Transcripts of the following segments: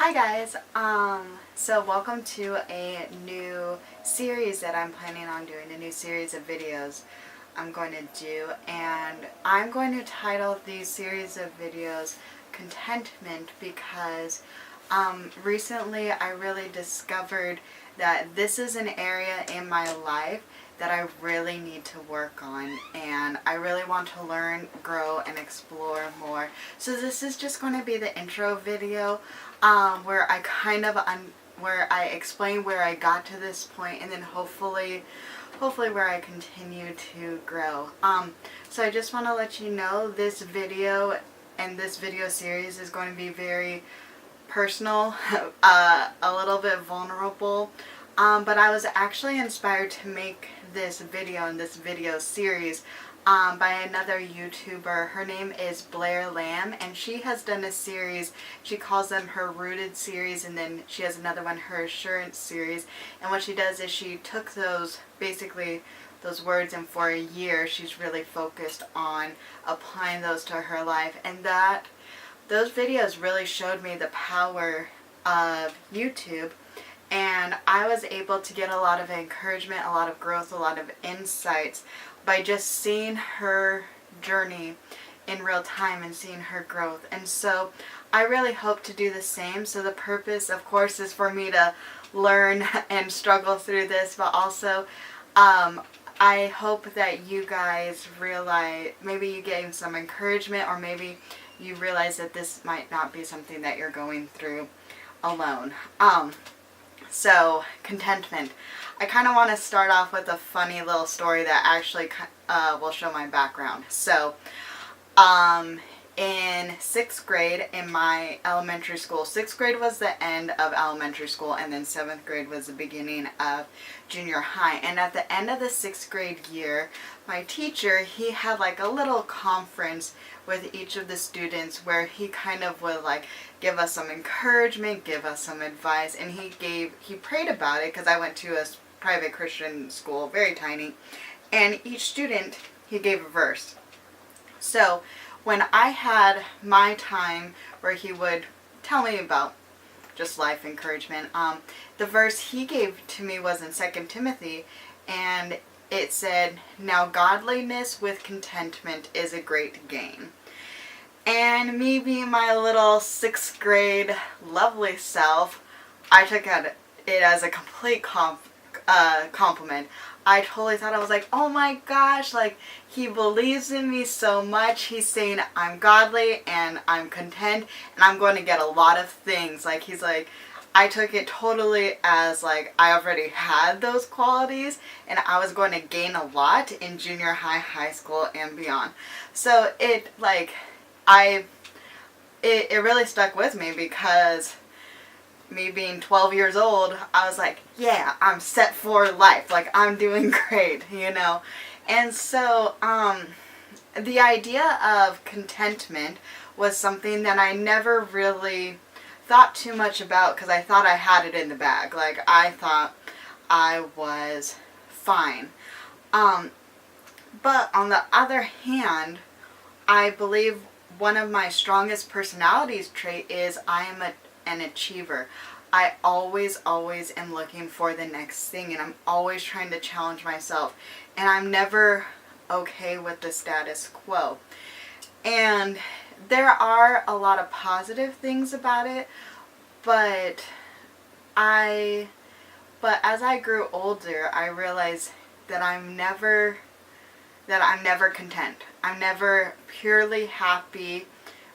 Hi guys, so welcome to a new series that I'm planning on doing, a new series of videos I'm going to do, and I'm going to title these series of videos Contentment because recently I really discovered that this is an area in my life that I really need to work on, and I really want to learn, grow, and explore more. So this is just going to be the intro video where I explain where I got to this point, and then hopefully where I continue to grow. So I just want to let you know this video and this video series is going to be very personal, a little bit vulnerable, but I was actually inspired to make this video and this video series by another YouTuber. Her name is Blair Lamb, and she has done a series. She calls them her Rooted series, and then she has another one, her Assurance series. And what she does is she took those words, and for a year she's really focused on applying those to her life, and those videos really showed me the power of YouTube, and I was able to get a lot of encouragement, a lot of growth, a lot of insights by just seeing her journey in real time and seeing her growth. And so I really hope to do the same. So the purpose, of course, is for me to learn and struggle through this, but also I hope that you guys realize, maybe you gain some encouragement, or maybe you realize that this might not be something that you're going through alone. So, contentment. I kind of want to start off with a funny little story that actually will show my background. So, in 6th grade in my elementary school, 6th grade was the end of elementary school, and then 7th grade was the beginning of junior high. And at the end of the 6th grade year, my teacher, he had like a little conference with each of the students where he kind of would like give us some encouragement, give us some advice, and he prayed about it, because I went to a private Christian school, very tiny, and each student, he gave a verse. So when I had my time where he would tell me about just life encouragement, the verse he gave to me was in 2 Timothy, and it said, "Now godliness with contentment is a great gain." And me being my little 6th grade lovely self, I took it as a complete compliment. I totally thought, I was like, oh my gosh, like, he believes in me so much. He's saying I'm godly and I'm content and I'm going to get a lot of things. Like, he's like, I took it totally as like I already had those qualities and I was going to gain a lot in junior high, high school, and beyond. So it really stuck with me, because me being 12 years old, I was like, yeah, I'm set for life. Like, I'm doing great, you know. And so the idea of contentment was something that I never really thought too much about, because I thought I had it in the bag. Like, I thought I was fine. But on the other hand, I believe one of my strongest personalities trait is I am an achiever. I always am looking for the next thing, and I'm always trying to challenge myself, and I'm never okay with the status quo. And there are a lot of positive things about it, but as I grew older, I realized that I'm never content. I'm never purely happy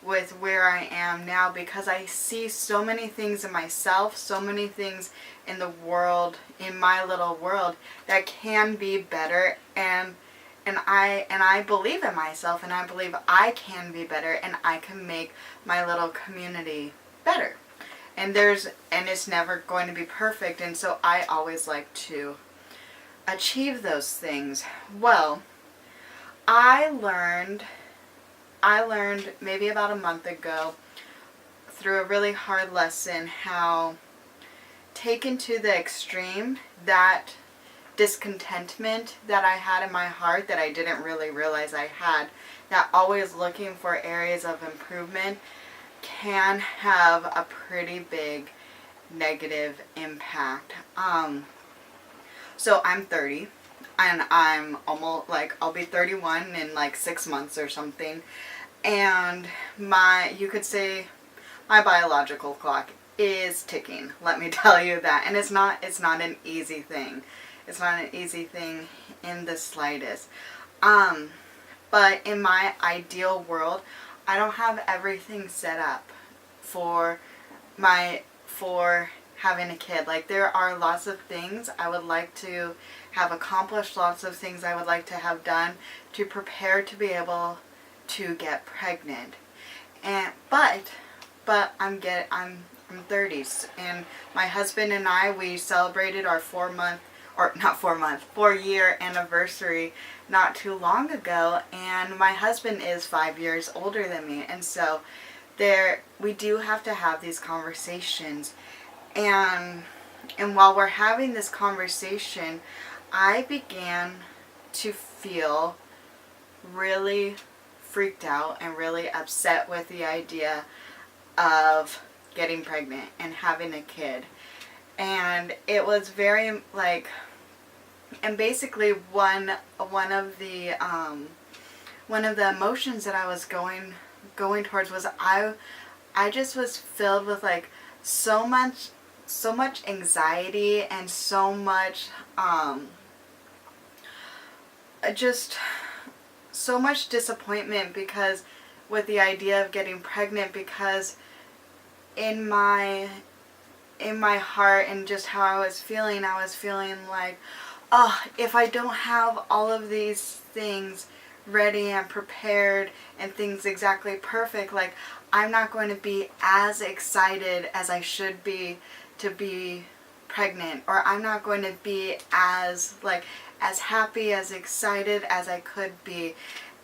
with where I am now, because I see so many things in myself, so many things in the world, in my little world, that can be better, and I believe in myself, and I believe I can be better, and I can make my little community better. And it's never going to be perfect, and so I always like to achieve those things. Well, I learned maybe about a month ago, through a really hard lesson, how taken to the extreme, that discontentment that I had in my heart that I didn't really realize I had, that always looking for areas of improvement, can have a pretty big negative impact. So I'm 30, and I'm almost, like, I'll be 31 in like 6 months or something. And you could say my biological clock is ticking. Let me tell you that. And it's not an easy thing. It's not an easy thing in the slightest. But in my ideal world, I don't have everything set up for having a kid. Like, there are lots of things I would like to have accomplished, lots of things I would like to have done to prepare to be able to get pregnant. And but I'm 30s, and my husband and I, we celebrated our 4-year anniversary not too long ago, and my husband is 5 years older than me, and so we do have to have these conversations. And while we're having this conversation, I began to feel really freaked out and really upset with the idea of getting pregnant and having a kid. And it was very, like, and basically one of the emotions that I was going towards was I just was filled with, like, so much anxiety and so much just so much disappointment because with the idea of getting pregnant, because in my heart and just how I was feeling like, oh, if I don't have all of these things ready and prepared and things exactly perfect, like, I'm not going to be as excited as I should be to be pregnant, or I'm not going to be as happy, as excited as I could be.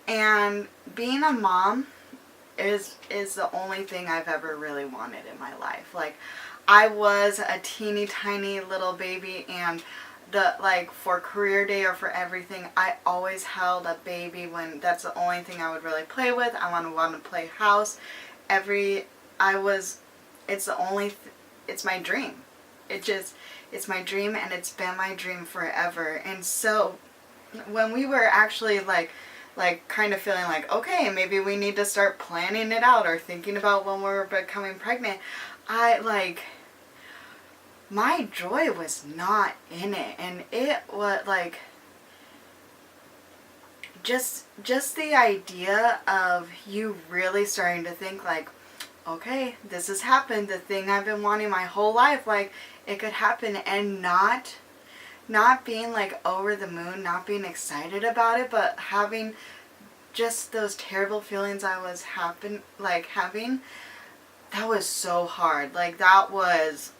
And being a mom is the only thing I've ever really wanted in my life. Like, I was a teeny tiny little baby, and for career day or for everything, I always held a baby when that's the only thing I would really play with. I want to play house. It's my dream. It's my dream, and it's been my dream forever. And so when we were actually like kind of feeling like, okay, maybe we need to start planning it out or thinking about when we're becoming pregnant, my joy was not in it. And it was like, just the idea of you really starting to think like, okay, this has happened, the thing I've been wanting my whole life, like, it could happen, and not being like over the moon, not being excited about it, but having just those terrible feelings I was having, that was so hard. Like, that was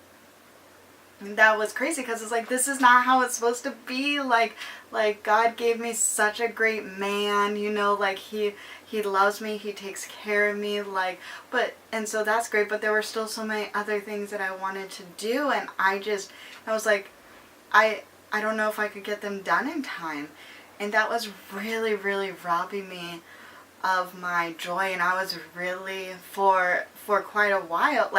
crazy, because it's like, this is not how it's supposed to be. Like God gave me such a great man, you know, like he loves me, he takes care of me, and so that's great, but there were still so many other things that I wanted to do, and I was like, I don't know if I could get them done in time. And that was really, really robbing me of my joy. And I was really, for quite a while,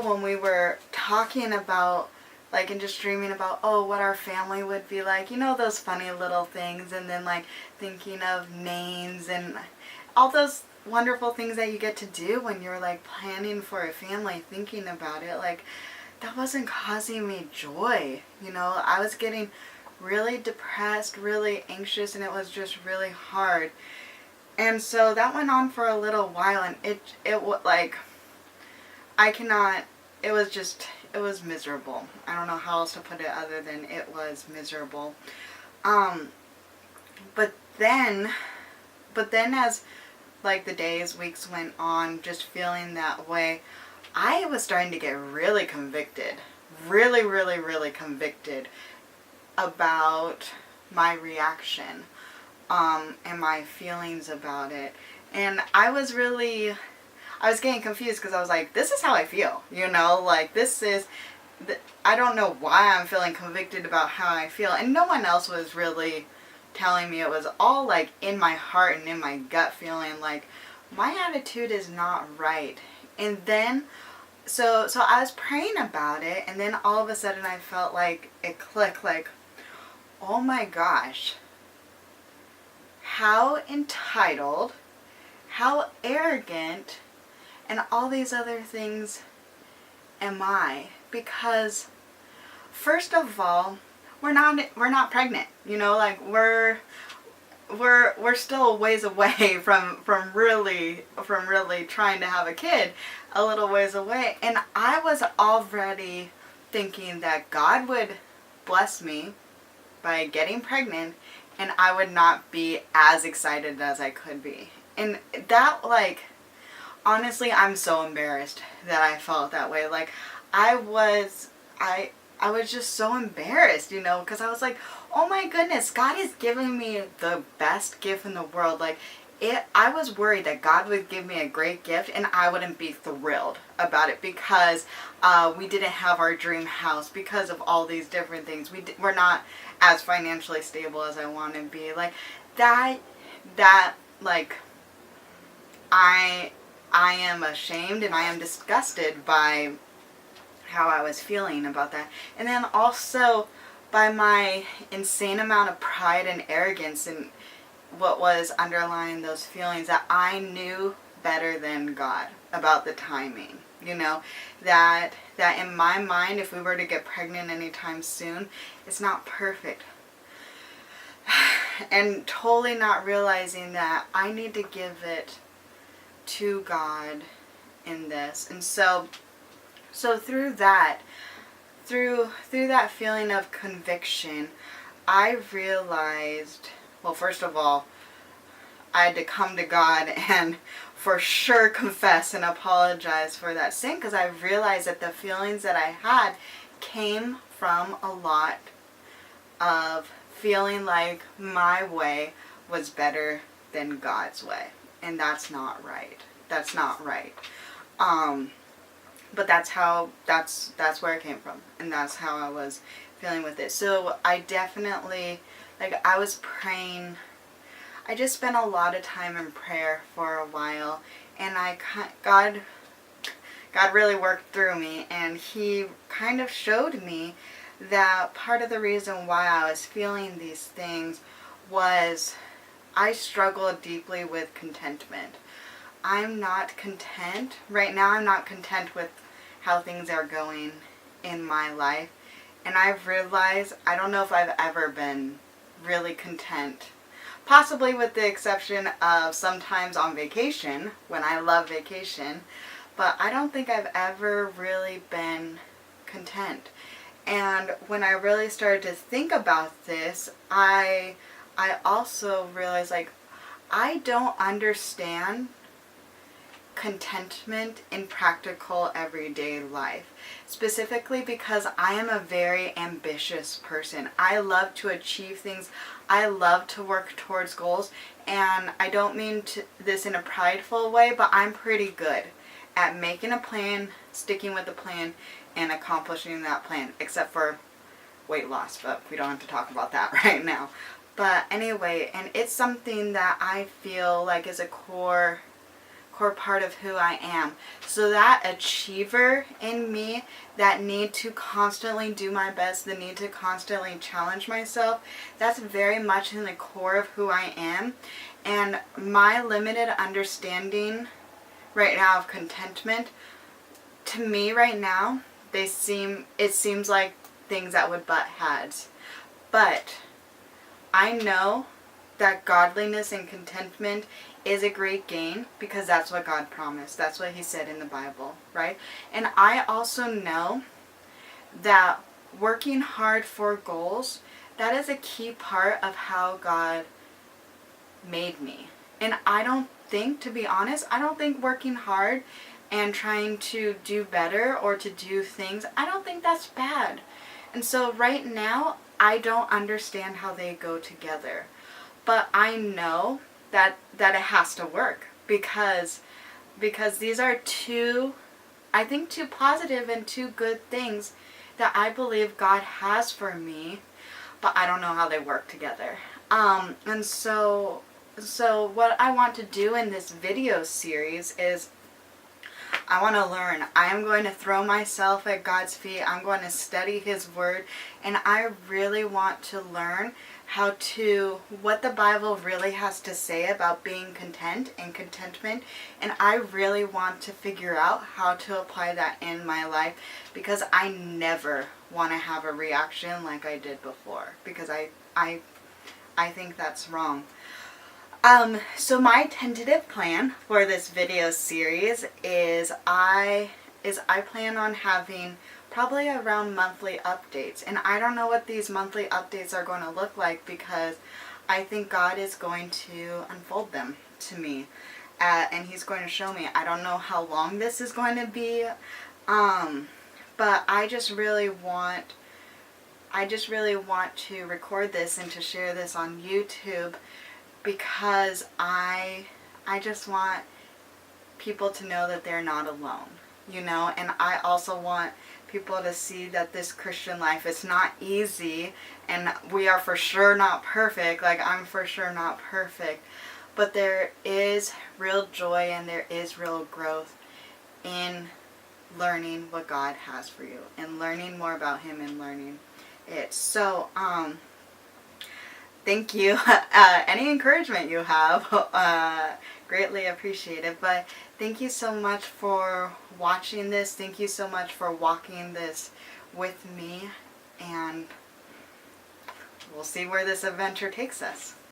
when we were talking about, like, and just dreaming about, oh, what our family would be like, you know, those funny little things, and then, like, thinking of names and all those wonderful things that you get to do when you're, like, planning for a family, thinking about it, like, that wasn't causing me joy. You know, I was getting really depressed, really anxious, and it was just really hard. And so that went on for a little while, and it was miserable. I don't know how else to put it other than it was miserable. But then as, like, the days, weeks went on, just feeling that way, I was starting to get really convicted. Really, really, really convicted about my reaction, and my feelings about it. And I was getting confused, because I was like, this is how I feel, you know, like, I don't know why I'm feeling convicted about how I feel. And no one else was really telling me. It was all, like, in my heart and in my gut feeling, like, my attitude is not right. And then, so I was praying about it, and then all of a sudden I felt like it clicked, like, oh my gosh, how entitled, how arrogant, and all these other things am I? Because first of all, we're not pregnant, you know, like we're still a ways away from really trying to have a kid, a little ways away. And I was already thinking that God would bless me by getting pregnant, and I would not be as excited as I could be. And that, like, honestly, I'm so embarrassed that I felt that way. Like, I was just so embarrassed, you know, because I was like, oh my goodness, God is giving me the best gift in the world. Like, I was worried that God would give me a great gift and I wouldn't be thrilled about it because we didn't have our dream house, because of all these different things. We're not as financially stable as I want to be. Like, that, like, I am ashamed and I am disgusted by how I was feeling about that. And then also by my insane amount of pride and arrogance, and what was underlying those feelings, that I knew better than God about the timing. You know, that in my mind, if we were to get pregnant anytime soon, it's not perfect. And totally not realizing that I need to give it to God in this. And so through that feeling of conviction, I realized, well, first of all, I had to come to God and for sure confess and apologize for that sin, because I realized that the feelings that I had came from a lot of feeling like my way was better than God's way. And that's not right. That's not right. But that's where it came from. And that's how I was feeling with it. So I definitely, like, I was praying. I just spent a lot of time in prayer for a while. And God really worked through me. And He kind of showed me that part of the reason why I was feeling these things was I struggle deeply with contentment. I'm not content. Right now I'm not content with how things are going in my life. And I've realized, I don't know if I've ever been really content. Possibly with the exception of sometimes on vacation, when I love vacation. But I don't think I've ever really been content. And when I really started to think about this, I also realized, like, I don't understand contentment in practical everyday life, specifically because I am a very ambitious person. I love to achieve things. I love to work towards goals, and I don't mean this in a prideful way, but I'm pretty good at making a plan, sticking with the plan, and accomplishing that plan, except for weight loss, but we don't have to talk about that right now. But anyway, and it's something that I feel like is a core part of who I am. So that achiever in me, that need to constantly do my best, the need to constantly challenge myself, that's very much in the core of who I am. And my limited understanding right now of contentment, to me right now, it seems like things that would butt heads. But I know that godliness and contentment is a great gain, because that's what God promised. That's what He said in the Bible, right? And I also know that working hard for goals, that is a key part of how God made me. And I don't think, to be honest, I don't think working hard and trying to do better or to do things, I don't think that's bad. And so right now, I don't understand how they go together. But I know that it has to work, because these are two positive and two good things that I believe God has for me, but I don't know how they work together. And so So what I want to do in this video series is I want to learn. I am going to throw myself at God's feet. I'm going to study His Word. And I really want to learn what the Bible really has to say about being content and contentment. And I really want to figure out how to apply that in my life, because I never want to have a reaction like I did before, because I think that's wrong. So my tentative plan for this video series is I plan on having probably around monthly updates. And I don't know what these monthly updates are going to look like, because I think God is going to unfold them to me. And He's going to show me. I don't know how long this is going to be. But I just really want to record this and to share this on YouTube, because I just want people to know that they're not alone, and I also want people to see that this Christian life is not easy, and we are for sure not perfect. Like, I'm for sure not perfect, but there is real joy and there is real growth in learning what God has for you and learning more about Him and learning it. So, thank you. Any encouragement you have, greatly appreciated. But thank you so much for watching this. Thank you so much for walking this with me. And we'll see where this adventure takes us.